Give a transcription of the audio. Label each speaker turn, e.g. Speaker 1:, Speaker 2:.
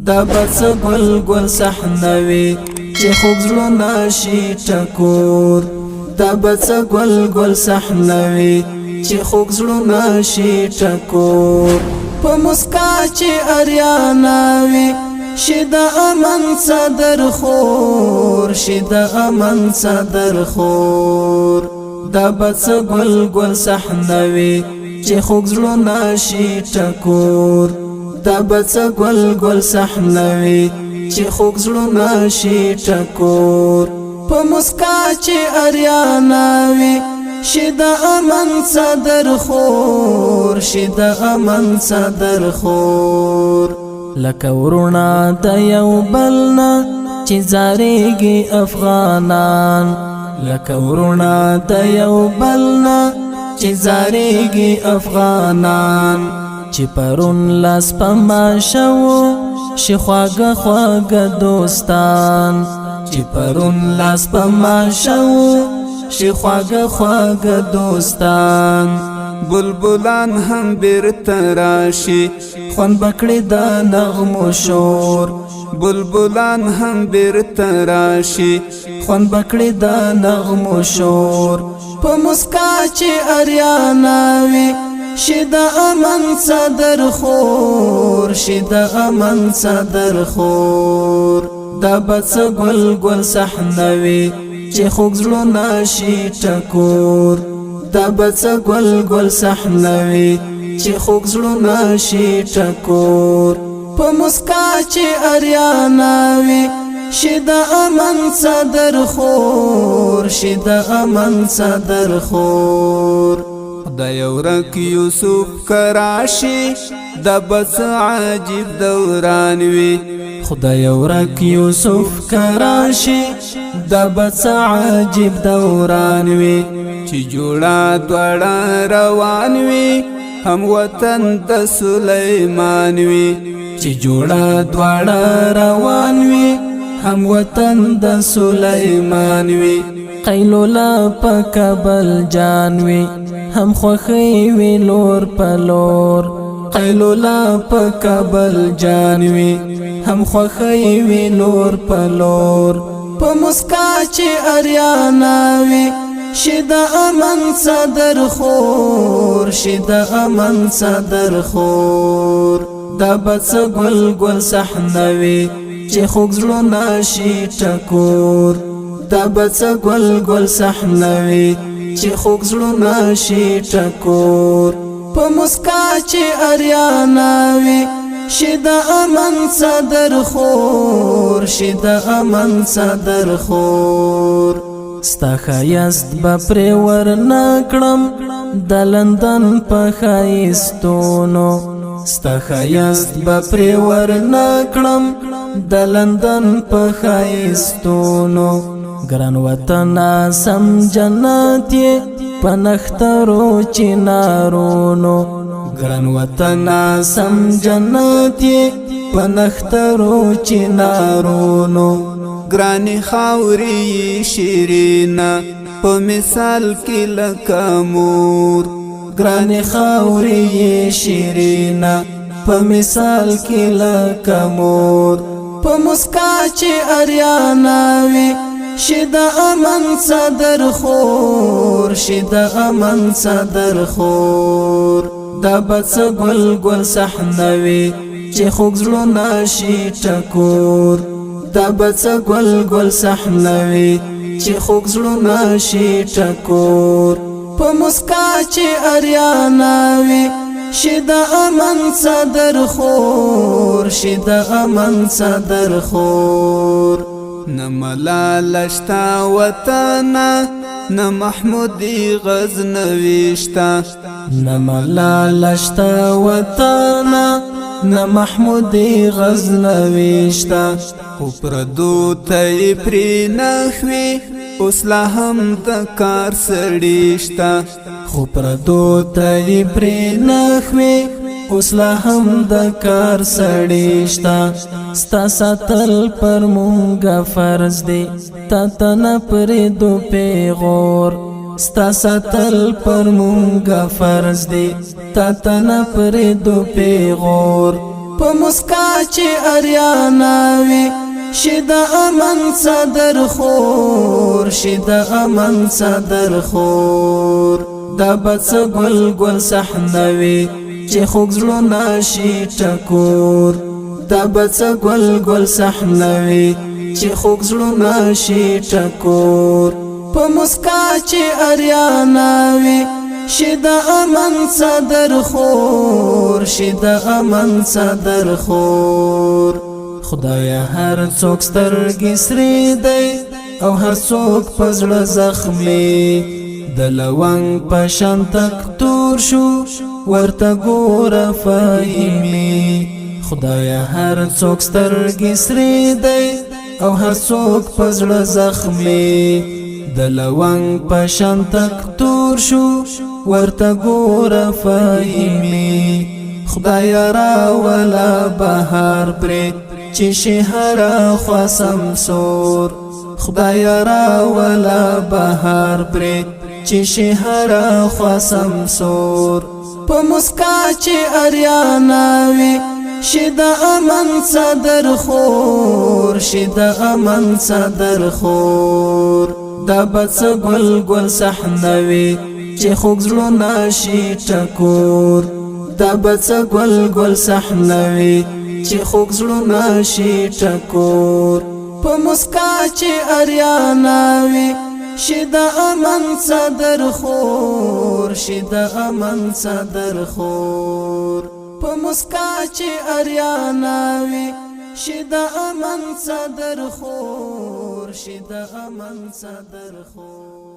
Speaker 1: دا بس گل گل صحنوي چې خوږ زړونه شي ټکور دا بس گل گل صحنوي چې خوږ زړونه شي ټکور په مسکا چې اریاناوي شي د امن صدر خور شي د امن صدر خور دا بس گل گل صحنوي چې خوږ زړونه شي ټکور دا بس گل گل صحنوي چې خوږ زړونه شي ټکور په مسکا چې اریاناوي شي د امن صدر خور شي د امن صدر خور لکه ورونه د یو بلنا چې زاریږي افغانان لکه ورونه د یو بلنا چې زاریږي افغانان چې پرون لاس پما شو شي خواږه خواږه دوستان چې پرون لاس پما شو شي خواږه خواږه دوستان بلبلان هم بیرته راشي خوند بکړي د نغمو شور بلبلان هم بیرته راشي خوند بکړي د نغمو شور په مسکا چې اریاناوي شي د امن صدر خور شي د امن صدر خور دا بس گل گل صحنوي چې خوږ زړونه شي ټکور دا بس گل گل صحنوي چې خوږ زړونه شي ټکور په مسکا چې اریاناوي شي د امن صدر خور شي د امن صدر خور خدای ورک یوسف کراشي د بس عجیب دوران وی خدای ورک یوسف کراشي د بس عجیب دوران وی چې جوړه دوړه روان وی هم وطن د سليمان وی چې جوړه دوړه روان وی هم وطن د سليمان وی قیلولا په کابل جانوي هم خوخي وی لور پلور قیلولا په کابل جانوي هم خوخي وی لور پلور په مسکا چې اریاناوي شي د امن صدر خور شي د امن صدر خور دا بس گل گل صحنوي چې خوږ زړونه شي ټکور دا بس گل گل صحنوي چې خوږ زړونه شي ټکور په مسکا چې اریاناوي شي د امن صدر خور شي د امن صدر خور ستا ښایست به پرې ورنکړم د لندن په ښایستونو ستا ښایست به پرې ورنکړم د لندن په ښایستونو ګران وطن سم جنت یې په نخترو چنارونو ګران وطن سم جنت یې په نخترو چنارونو ګرانی خاوري شیرینا په مثال کې لکه مور ګرانی خاوري شیرینا په مثال کې لکه مور په مسکا چې اریاناوي شي د امن صدر خور شي د امن صدر خور دا بس گل گل صحنوي چې خوږ زړونه شي ټکور دا بس گل گل صحنوي چې خوږ زړونه شي ټکور په مسکا چې اریاناوي شي د امن صدر خور شي د امن صدر خور نه ملال شتا وطن نه محمودي غزنوي شتا نه ملال شتا وطن نه محمودي غزنوي شتا خو پردو ته پرې نخوي اوس لا هم د کار سړی شتا خو پردو ته پرې نخوي اوس لا هم د کار سړی شتا ستا ساتل پر مونږه فرض دی تا ته نه پرېږدو پیغور ستا ساتل پر مونږه فرض دی تا ته نه پرېږدو پیغور په مسکا چې اریاناوي شي د امن صدر خور شي د امن صدر خور دا بڅ ګل ګل صحنوي چې خوږ زړونه شي ټکور دا بڅ ګل ګل صحنوي چې خوږ زړونه شي ټکور په مسکا چې اریاناوي شي د امن صدر خور شي د امن صدر خور خدایا هر څوک سترګې سرې دی او هر څوک په زړه زخمي د لونګ په شان تک تور شو ورته ګوره فهمي خدایا هر څوک سترګې سرې دی او هر څوک په زړه زخمي د لونګ په شان تک تور شو ورته ګوره فهمي خدایا راولا بهار برې چې شي هر خوا سمسور خدایا راولا بهار برې چې شي هر خوا سمسور په مسکا چې اریاناوي شي د امن صدر خور شي د امن صدر خور دا بڅ ګل ګل صحنوي چې خوږ زړونه شي ټکور دا بڅ ګل ګل صحنوي چې خوږ زړونه شي ټکور په مسکا چې اریاناوي شي د امن صدر خور شي د امن صدر خور په مسکا چې اریاناوي شي د امن صدر خور شي د امن صدر خور